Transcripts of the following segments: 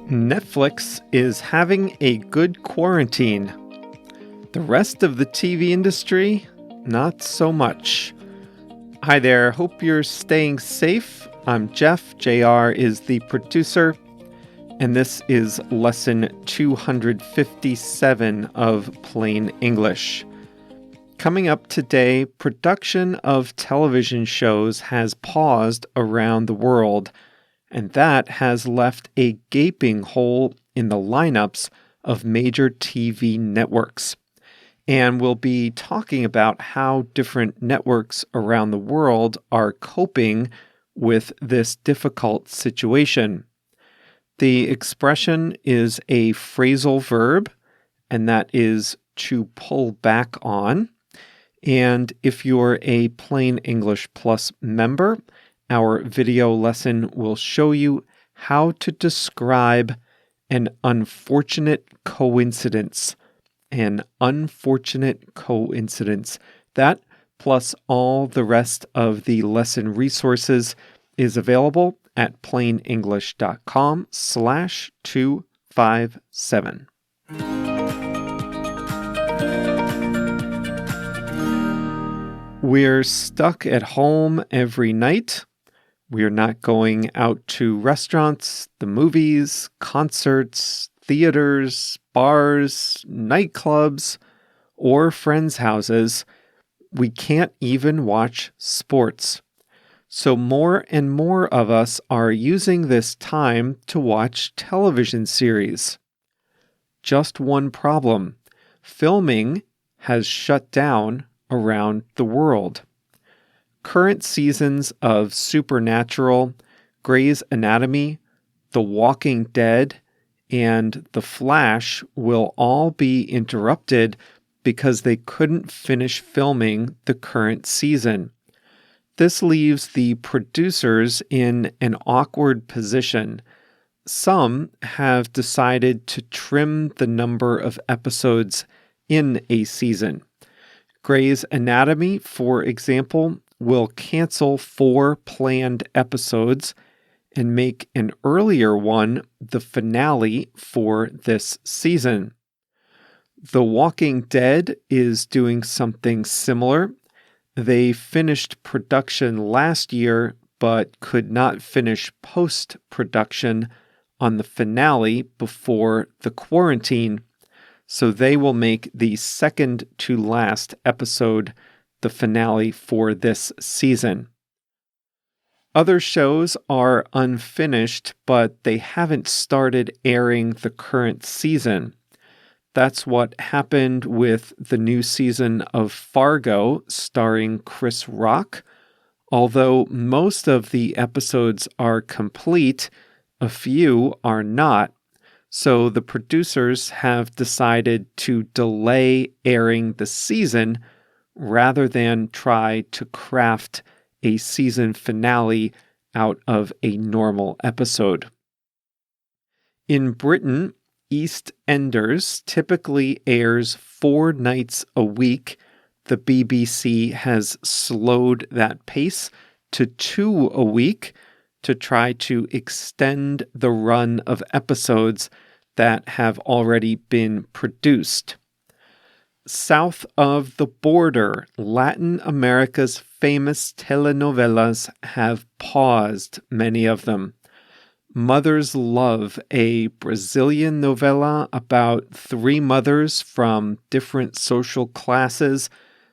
Netflix is having a good quarantine. The rest of the TV industry, not so much. Hi there, hope you're staying safe. I'm Jeff, JR is the producer, and this is lesson 257 of Plain English. Coming up today, production of television shows has paused around the world, and that has left a gaping hole in the lineups of major TV networks. And we'll be talking about how different networks around the world are coping with this difficult situation. The expression is a phrasal verb, and that is to pull back on. And if you're a Plain English Plus member, our video lesson will show you how to describe an unfortunate coincidence. An unfortunate coincidence. That, plus all the rest of the lesson resources, is available at plainenglish.com/257. We're stuck at home every night. We're not going out to restaurants, the movies, concerts, theaters, bars, nightclubs, or friends' houses. We can't even watch sports. So more and more of us are using this time to watch television series. Just one problem. Filming has shut down around the world. Current seasons of Supernatural, Grey's Anatomy, The Walking Dead, and The Flash will all be interrupted because they couldn't finish filming the current season. This leaves the producers in an awkward position. Some have decided to trim the number of episodes in a season. Grey's Anatomy, for example, will cancel 4 planned episodes and make an earlier one the finale for this season. The Walking Dead is doing something similar. They finished production last year, but could not finish post-production on the finale before the quarantine, so they will make the second to last episode the finale for this season. Other shows are unfinished, but they haven't started airing the current season. That's what happened with the new season of Fargo starring Chris Rock. Although most of the episodes are complete, a few are not. So the producers have decided to delay airing the season rather than try to craft a season finale out of a normal episode. In Britain, EastEnders typically airs 4 nights a week. The BBC has slowed that pace to 2 a week to try to extend the run of episodes that have already been produced. South of the border, Latin America's famous telenovelas have paused, many of them. Mothers Love, a Brazilian novella about 3 mothers from different social classes,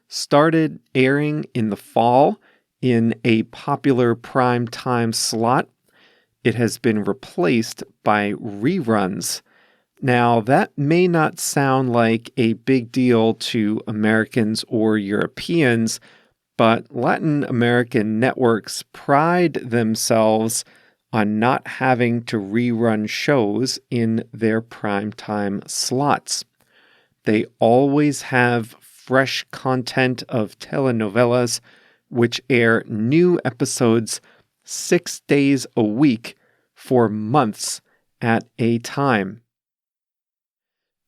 started airing in the fall in a popular prime time slot. It has been replaced by reruns. Now, that may not sound like a big deal to Americans or Europeans, but Latin American networks pride themselves on not having to rerun shows in their primetime slots. They always have fresh content of telenovelas, which air new episodes 6 days a week for months at a time.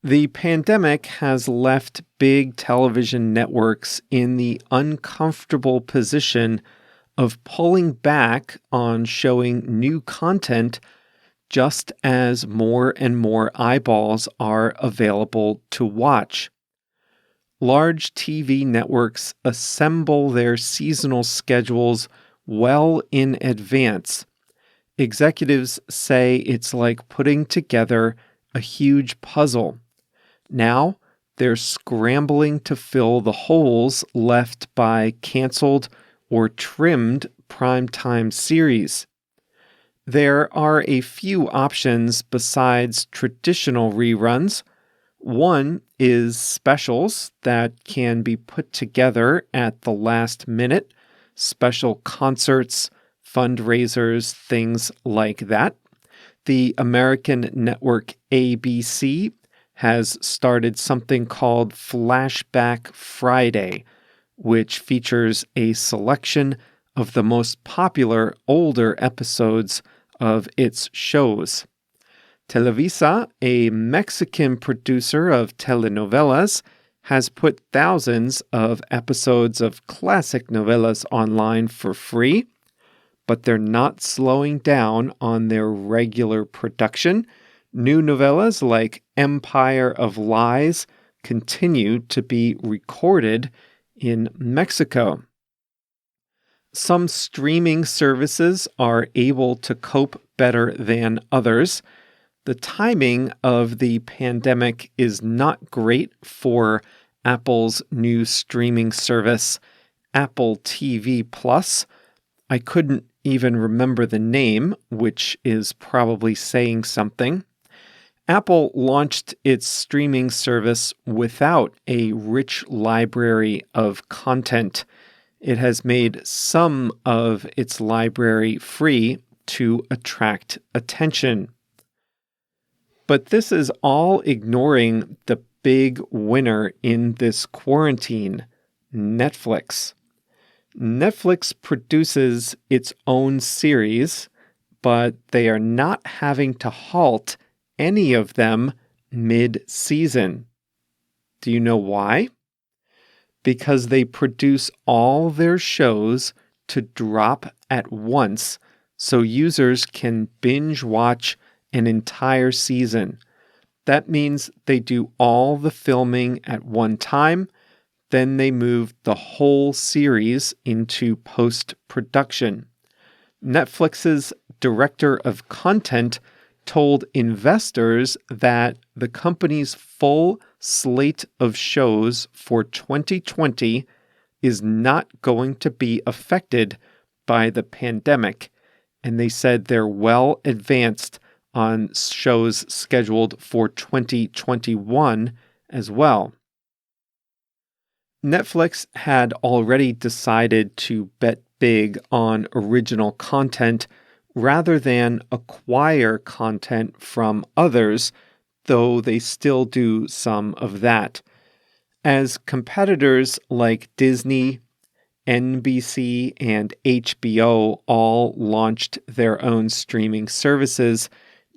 The pandemic has left big television networks in the uncomfortable position of pulling back on showing new content just as more and more eyeballs are available to watch. Large TV networks assemble their seasonal schedules well in advance. Executives say it's like putting together a huge puzzle. Now, they're scrambling to fill the holes left by canceled or trimmed primetime series. There are a few options besides traditional reruns. One is specials that can be put together at the last minute, special concerts, fundraisers, things like that. The American network ABC has started something called Flashback Friday, which features a selection of the most popular older episodes of its shows. Televisa, a Mexican producer of telenovelas, has put thousands of episodes of classic novelas online for free, but they're not slowing down on their regular production. New novellas like Empire of Lies continue to be recorded in Mexico. Some streaming services are able to cope better than others. The timing of the pandemic is not great for Apple's new streaming service, Apple TV Plus. I couldn't even remember the name, which is probably saying something. Apple launched its streaming service without a rich library of content. It has made some of its library free to attract attention. But this is all ignoring the big winner in this quarantine, Netflix. Netflix produces its own series, but they are not having to halt any of them mid-season. Do you know why? Because they produce all their shows to drop at once so users can binge watch an entire season. That means they do all the filming at one time, then they move the whole series into post-production. Netflix's director of content told investors that the company's full slate of shows for 2020 is not going to be affected by the pandemic, and they said they're well advanced on shows scheduled for 2021 as well. Netflix had already decided to bet big on original content rather than acquire content from others, though they still do some of that. As competitors like Disney, NBC, and HBO all launched their own streaming services,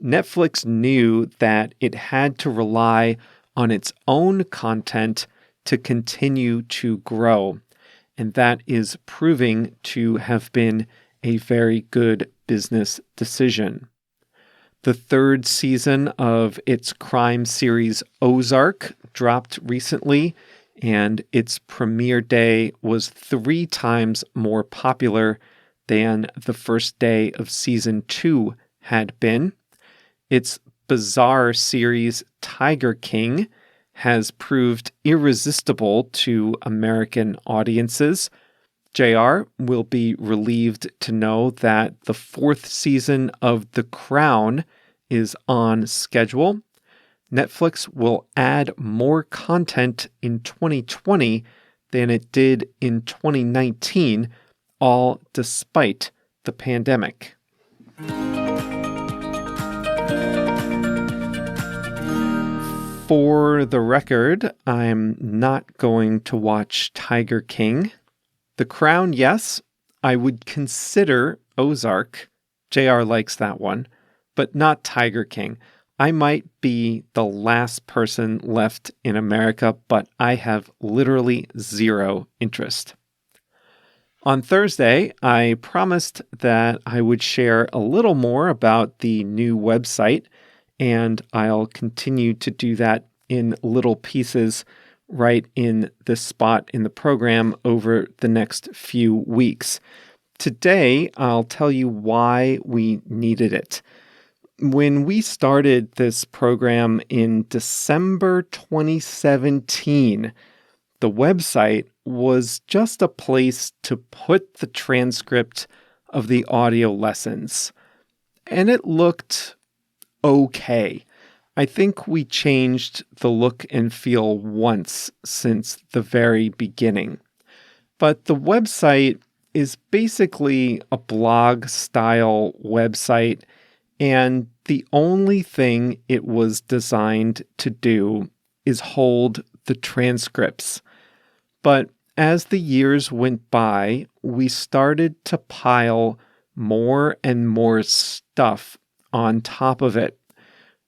Netflix knew that it had to rely on its own content to continue to grow, and that is proving to have been a very good business decision. The third season of its crime series Ozark dropped recently, and its premiere day was 3 times more popular than the first day of season 2 had been. Its bizarre series Tiger King has proved irresistible to American audiences. JR will be relieved to know that the 4th season of The Crown is on schedule. Netflix will add more content in 2020 than it did in 2019, all despite the pandemic. For the record, I'm not going to watch Tiger King. The Crown, yes, I would consider Ozark. JR likes that one, but not Tiger King. I might be the last person left in America, but I have literally zero interest. On Thursday, I promised that I would share a little more about the new website, and I'll continue to do that in little pieces right in this spot in the program over the next few weeks. Today, I'll tell you why we needed it. When we started this program in December 2017, the website was just a place to put the transcript of the audio lessons. And it looked okay. I think we changed the look and feel once since the very beginning. But the website is basically a blog-style website, and the only thing it was designed to do is hold the transcripts. But as the years went by, we started to pile more and more stuff on top of it.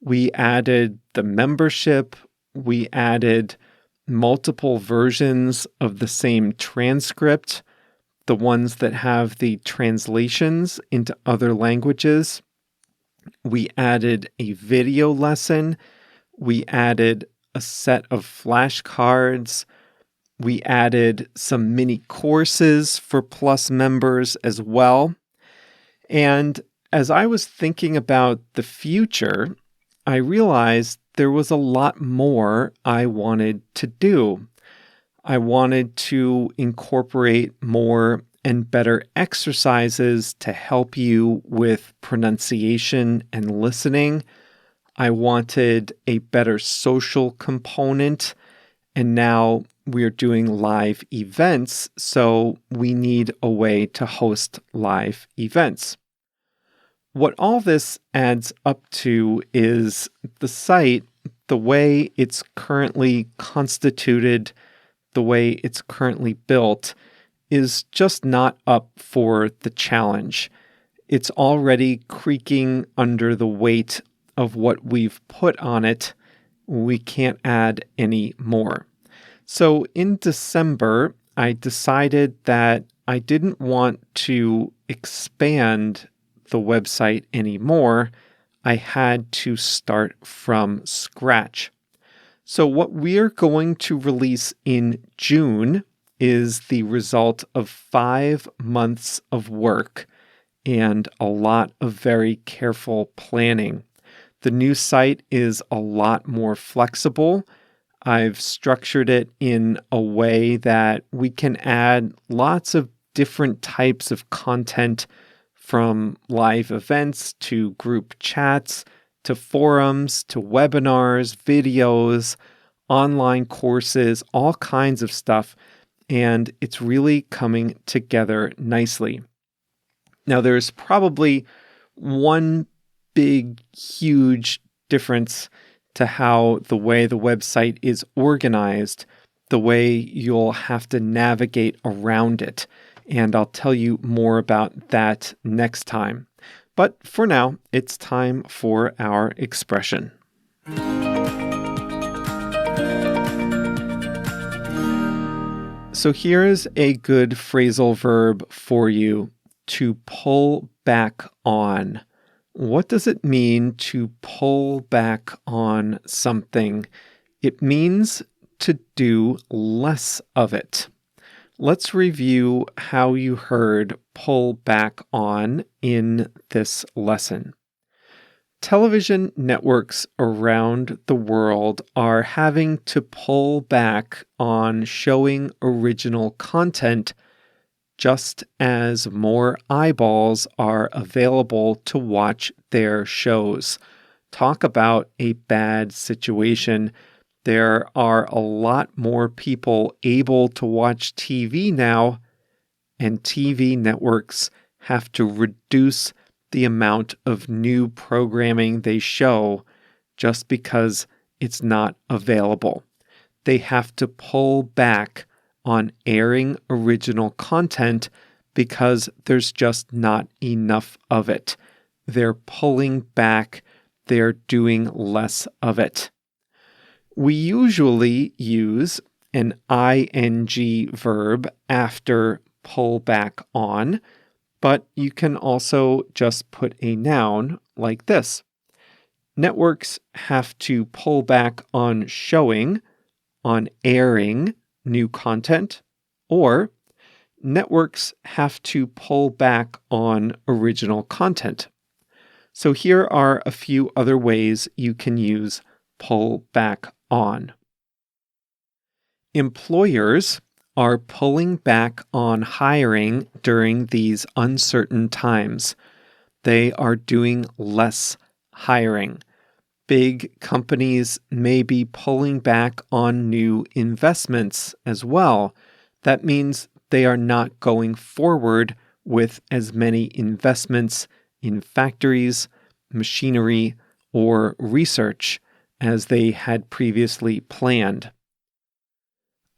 We added the membership, we added multiple versions of the same transcript, the ones that have the translations into other languages. We added a video lesson. We added a set of flashcards. We added some mini courses for Plus members as well. And as I was thinking about the future, I realized there was a lot more I wanted to do. I wanted to incorporate more and better exercises to help you with pronunciation and listening. I wanted a better social component, and now we're doing live events, so we need a way to host live events. What all this adds up to is the site, the way it's currently constituted, the way it's currently built, is just not up for the challenge. It's already creaking under the weight of what we've put on it. We can't add any more. So in December, I decided that I didn't want to expand the website anymore. I had to start from scratch. So what we're going to release in June is the result of 5 months of work and a lot of very careful planning. The new site is a lot more flexible. I've structured it in a way that we can add lots of different types of content, from live events to group chats to forums to webinars, videos, online courses, all kinds of stuff. And it's really coming together nicely. Now, there's probably one big, huge difference to how the way the website is organized, the way you'll have to navigate around it. And I'll tell you more about that next time. But for now, it's time for our expression. So here's a good phrasal verb for you: to pull back on. What does it mean to pull back on something? It means to do less of it. Let's review how you heard pull back on in this lesson. Television networks around the world are having to pull back on showing original content just as more eyeballs are available to watch their shows. Talk about a bad situation. There are a lot more people able to watch TV now, and TV networks have to reduce the amount of new programming they show just because it's not available. They have to pull back on airing original content because there's just not enough of it. They're pulling back. They're doing less of it. We usually use an ing verb after pull back on, but you can also just put a noun like this. Networks have to pull back on showing, on airing new content, or networks have to pull back on original content. So here are a few other ways you can use pull back on. Employers are pulling back on hiring during these uncertain times. They are doing less hiring. Big companies may be pulling back on new investments as well. That means they are not going forward with as many investments in factories, machinery, or research as they had previously planned.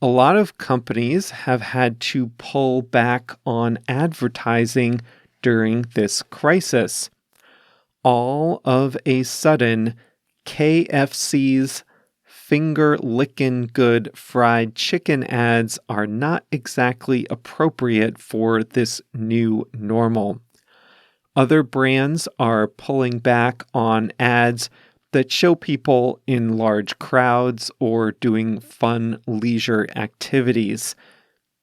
A lot of companies have had to pull back on advertising during this crisis. All of a sudden, KFC's finger-lickin' good fried chicken ads are not exactly appropriate for this new normal. Other brands are pulling back on ads that show people in large crowds or doing fun leisure activities.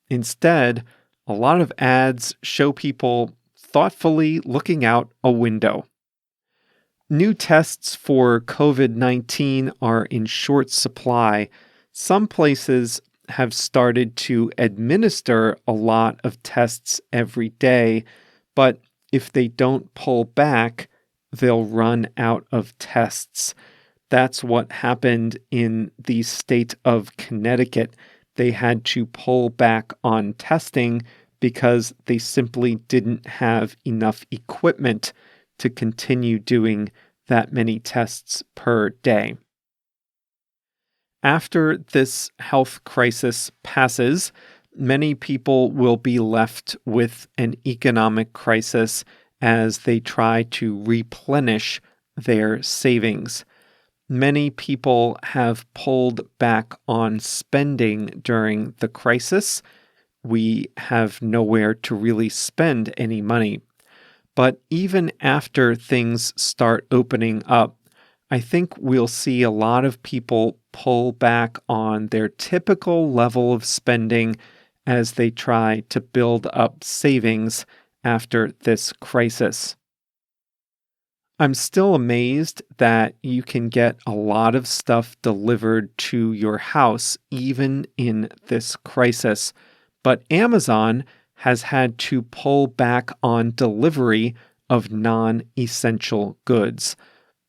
Instead, a lot of ads show people thoughtfully looking out a window. New tests for COVID-19 are in short supply. Some places have started to administer a lot of tests every day, but if they don't pull back, they'll run out of tests. That's what happened in the state of Connecticut. They had to pull back on testing because they simply didn't have enough equipment to continue doing that many tests per day. After this health crisis passes, many people will be left with an economic crisis as they try to replenish their savings. Many people have pulled back on spending during the crisis. We have nowhere to really spend any money. But even after things start opening up, I think we'll see a lot of people pull back on their typical level of spending as they try to build up savings after this crisis. I'm still amazed that you can get a lot of stuff delivered to your house even in this crisis, but Amazon has had to pull back on delivery of non-essential goods.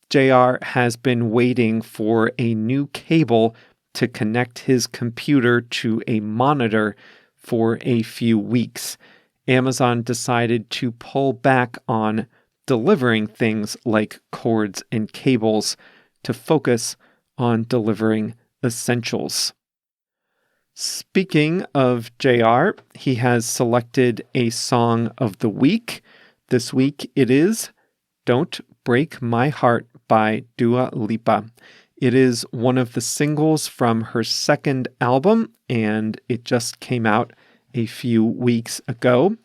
JR has been waiting for a new cable to connect his computer to a monitor for a few weeks. Amazon decided to pull back on delivering things like cords and cables to focus on delivering essentials. Speaking of JR, he has selected a song of the week. This week it is Don't Break My Heart by Dua Lipa. It is one of the singles from her second album, and it just came out a few weeks ago.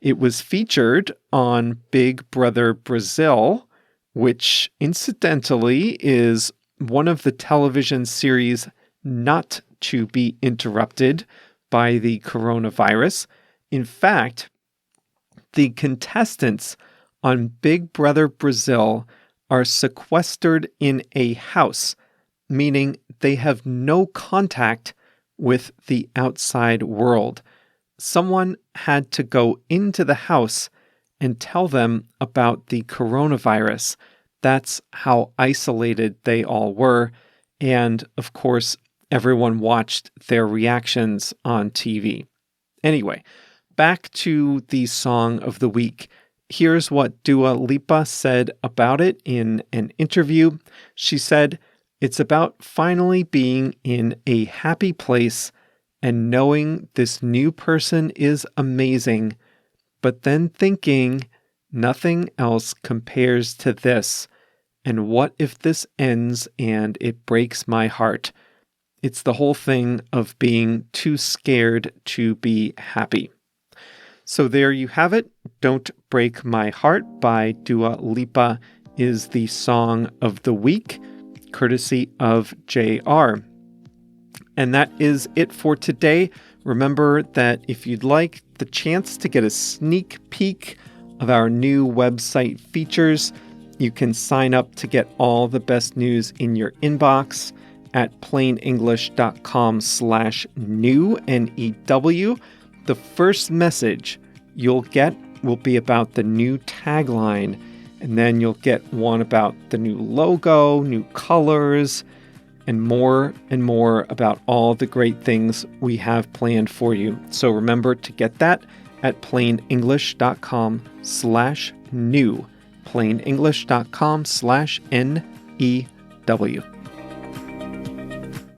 It was featured on Big Brother Brazil, which incidentally is one of the television series not to be interrupted by the coronavirus. In fact, the contestants on Big Brother Brazil are sequestered in a house, meaning they have no contact with the outside world. Someone had to go into the house and tell them about the coronavirus. That's how isolated they all were. And of course, everyone watched their reactions on TV. Anyway, back to the song of the week. Here's what Dua Lipa said about it in an interview. She said, "It's about finally being in a happy place and knowing this new person is amazing, but then thinking nothing else compares to this. And what if this ends and it breaks my heart? It's the whole thing of being too scared to be happy." So there you have it. Don't Break My Heart by Dua Lipa is the song of the week, courtesy of JR. And that is it for today. Remember that if you'd like the chance to get a sneak peek of our new website features, you can sign up to get all the best news in your inbox at plainenglish.com/new, N-E-W. The first message you'll get will be about the new tagline, and then you'll get one about the new logo, new colors, and more about all the great things we have planned for you. So remember to get that at plainenglish.com/new, plainenglish.com/NEW.